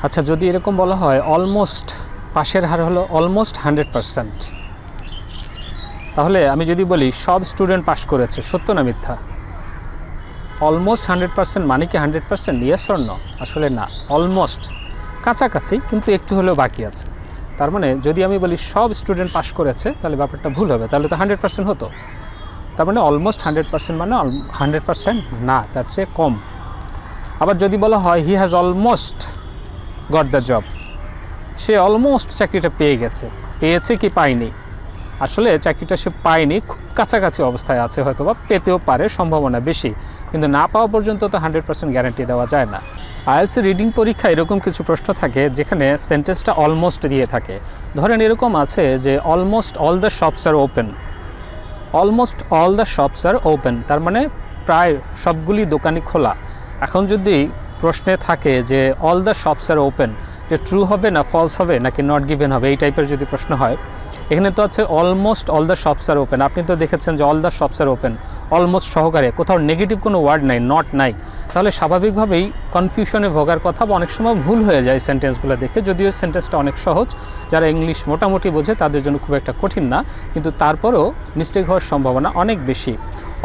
আচ্ছা, যদি এরকম বলা হয় অলমোস্ট পাশের হার হলো অলমোস্ট 100%, তাহলে আমি যদি বলি সব স্টুডেন্ট পাশ করেছে, সত্য না মিথ্যা? অলমোস্ট 100% মানে কি 100%? Yes or no? আসলে না, অলমোস্ট কাছাকাছি, কিন্তু একটু হলেও বাকি আছে। তার মানে যদি আমি বলি সব স্টুডেন্ট পাশ করেছে, তাহলে ব্যাপারটা ভুল হবে, তাহলে তো 100% হতো। তার মানে অলমোস্ট 100% মানে 100% না, তার চেয়ে কম। আবার যদি বলা হয় he has almost got the job, say almost চাকরিটা পেয়ে গেছে, পেয়েছে কি পায়নি? আসলে চাকরিটা সে পায়নি, খুব কাছাকাছি অবস্থায় আছে, হয়তো বা পেতেও পারে, সম্ভাবনা বেশি, কিন্তু না পাওয়া পর্যন্ত তো 100% গ্যারান্টি দেওয়া যায় না। আইএলটিএস রিডিং পরীক্ষা এরকম কিছু প্রশ্ন থাকে যেখানে সেন্টেন্সটা অলমোস্ট দিয়ে থাকে। ধরেন এরকম আছে যে almost all the shops are open, almost all the shops are open, তার মানে প্রায় সবগুলি দোকানই খোলা। এখন যদি প্রশ্নে থাকে যে all the shops are open, যে ট্রু হবে না ফলস হবে নাকি নট গিভেন হবে, এই টাইপের যদি প্রশ্ন হয়, এখানে তো আছে almost all the shops are open. আপনি তো দেখেছেন যে all the shops are open almost সহকারে, কোথাও নেগেটিভ কোনো ওয়ার্ড নাই, নট নাই, তাহলে স্বাভাবিকভাবেই কনফিউশনে ভোগার কথা বা অনেক সময় ভুল হয়ে যায় সেন্টেন্সগুলো দেখে। যদিও সেন্টেন্সটা অনেক সহজ, যারা ইংলিশ মোটামুটি বোঝে তাদের জন্য খুব একটা কঠিন না, কিন্তু তারপরেও মিস্টেক হওয়ার সম্ভাবনা অনেক বেশি।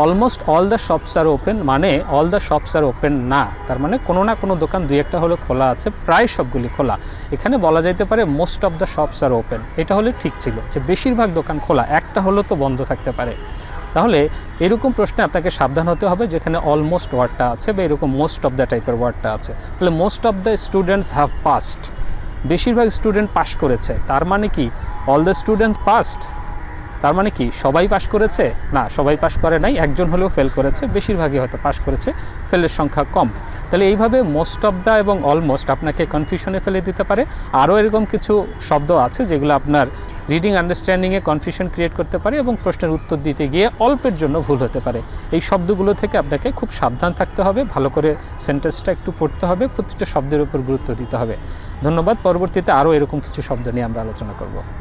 Almost all the shops are open মানে all the shops are open না, তার মানে কোনো না কোনো দোকান দুই একটা হলে খোলা আছে, প্রায় সবগুলি খোলা। এখানে বলা যাইতে পারে most of the shops are open, এটা হলে ঠিক ছিল, যে বেশিরভাগ দোকান খোলা, একটা হলেও তো বন্ধ থাকতে পারে। তাহলে এরকম প্রশ্নে আপনাকে সাবধান হতে হবে যেখানে অলমোস্ট ওয়ার্ডটা আছে বা এরকম মোস্ট অফ দ্য টাইপের ওয়ার্ডটা আছে। তাহলে most of the students have passed, বেশিরভাগ স্টুডেন্ট পাস করেছে, তার মানে কি অল দ্য স্টুডেন্টস পাসড, তার মানে কি সবাই পাস করেছে? না, সবাই পাস করে নাই, একজন হলেও ফেল করেছে, বেশিরভাগই হয়তো পাস করেছে, ফেলের সংখ্যা কম। তাহলে এইভাবে মোস্ট অফ দ্য এবং অলমোস্ট আপনাকে কনফিউশনে ফেলে দিতে পারে। আরও এরকম কিছু শব্দ আছে যেগুলো আপনার রিডিং আন্ডারস্ট্যান্ডিংয়ে কনফিউশন ক্রিয়েট করতে পারে এবং প্রশ্নের উত্তর দিতে গিয়ে অল্পের জন্য ভুল হতে পারে। এই শব্দগুলো থেকে আপনাকে খুব সাবধান থাকতে হবে, ভালো করে সেন্টেন্সটা একটু পড়তে হবে, প্রতিটা শব্দের উপর গুরুত্ব দিতে হবে। ধন্যবাদ। পরবর্তীতে আরও এরকম কিছু শব্দ নিয়ে আমরা আলোচনা করব।